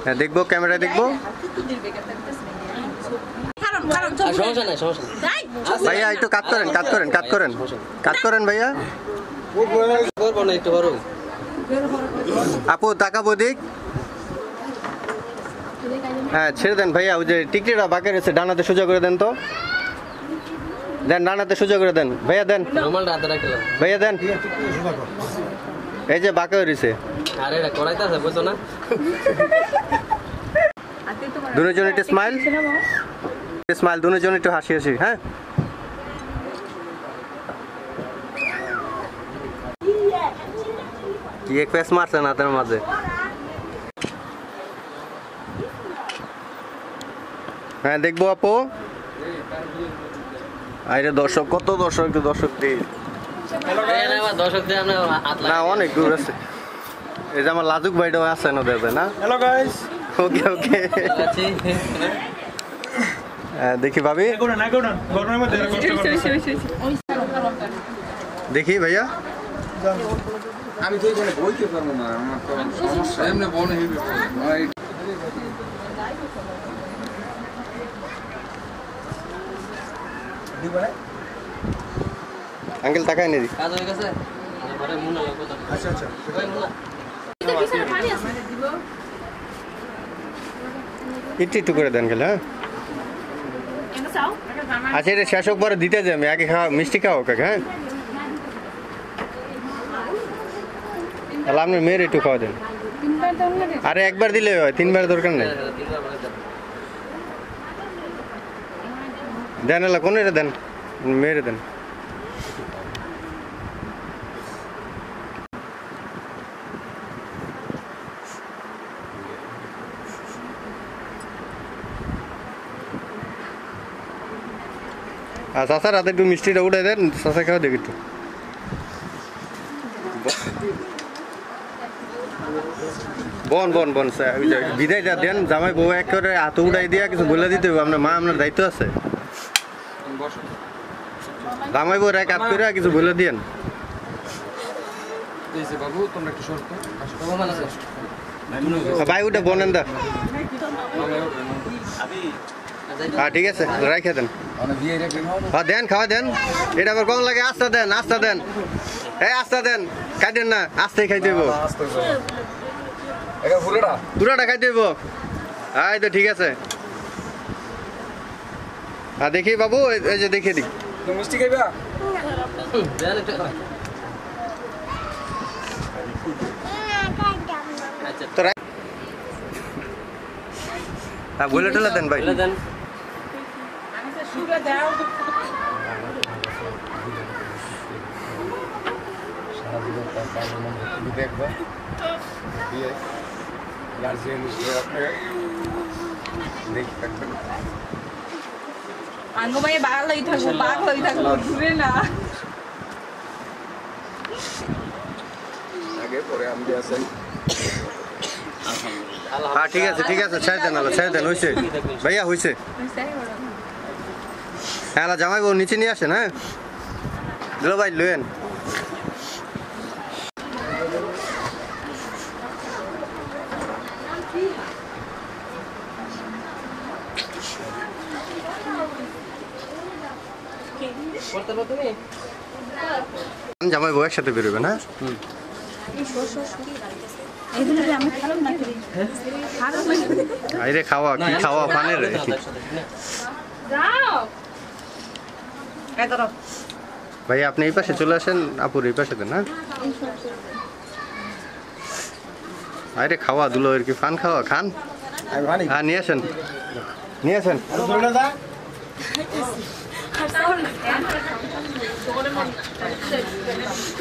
হ্যাঁ দেখবো, ক্যামেরা দেখবো। ভাইয়া একটু কাট করেন, কাট করেন, কাট করেন, কাট করেন ভাইয়া। আপু তাকাবো দিক। হ্যাঁ ছেড়ে দেন ভাইয়া, ওই যে টিকটিটা বাঁকা রয়েছে ডানাতে সোজা করে দেন তো, দেন ডানাতে সোজা করে দেন ভাইয়া, দেন ভাইয়া দেন, এই যে বাঁকা রয়েছে। দুজন একটু স্মাইল, স্মাইল দুজন একটু হাসি হাসি। হ্যাঁ কি এক পেস মারছে না তার মাঝে। হ্যাঁ দেখবো আপু। আরে দর্শক, কত দর্শক, একটু দর্শক দিই না, অনেক দূর আছে। এই যে আমার লাজুক ভাইটাও আছে না দেবে না। হ্যালো গাইস, ওকে ওকে। দেখি ভাবি, দেখি ভাইয়া। আমি তো এখানে বইতে পারবো না, আমার তো সমস্যা। এমনি বনে হেবি আঙ্কেল তাকায় নেই। আচ্ছা আচ্ছা একটু একটু করে দেন গেলে। হ্যাঁ আচ্ছা, এটা শেষ হোক পরে দিতে যাবে, আগে খাওয়া মিষ্টি খাও কাকে। হ্যাঁ তাহলে আপনার মেয়ের একটু খাওয়া দেন। আরে একবার দিলে হয়, তিনবার দরকার নেই। দেন এলা কোন এটা দেন, মেয়েরে দেন। আর চাষার হাতে একটু মিষ্টিটা উঠে দেন, চাষা খাওয়া দেখি একটু। বন বন বন বিদায়টা দেন, জামাই বউ এক করে হাত উঠাই দিয়া কিছু বলে দিতে হবে। আপনার মা, আপনার দায়িত্ব আছে। জামাই বউ এক হাত করে কিছু বলে দিয়েন। ভাই উঠে বনেন দা। হ্যাঁ ঠিক আছে, রাখে দেন। হ্যাঁ দেন, খাওয়া দেন। এটা আবার কম লাগে, আস্তা দেন, আস্তা দেন। এই আস্তা দেন, খাইতেন না, আস্তেই খাইতে হইব। পুরাটা খাইতে হইব। এই তো ঠিক আছে। আর দেখি বাবু, এই যে দেখে দিই মিষ্টি খাইবা। হ্যাঁ বলে টলে দেন ভাই। আঙ্গমাই বাগলাই থাকবো, বাগলাই থাকবো, ঘুরে না। আগে পরে আমি আসেন। হ্যাঁ ঠিক আছে, ঠিক আছে, ছেড়ে দেন, ছেড়ে দেন। হয়েছে ভাইয়া, হয়েছে। হ্যাঁ জামাই বউ নিচে নিয়ে আসেন। হ্যাঁ দিল ভাই, লইয়েন। জামাই বউ একসাথে বেরোবেন। হ্যাঁ আরে খাওয়া কি খাওয়া পানের ভাই, আপনি এই পাশে চলে আসেন, আপুর এই পাশে দেন। হ্যাঁ আরে খাওয়া দুলো এর কি ফান খাওয়া খান। হ্যাঁ নিয়ে আসেন, নিয়ে আসেন।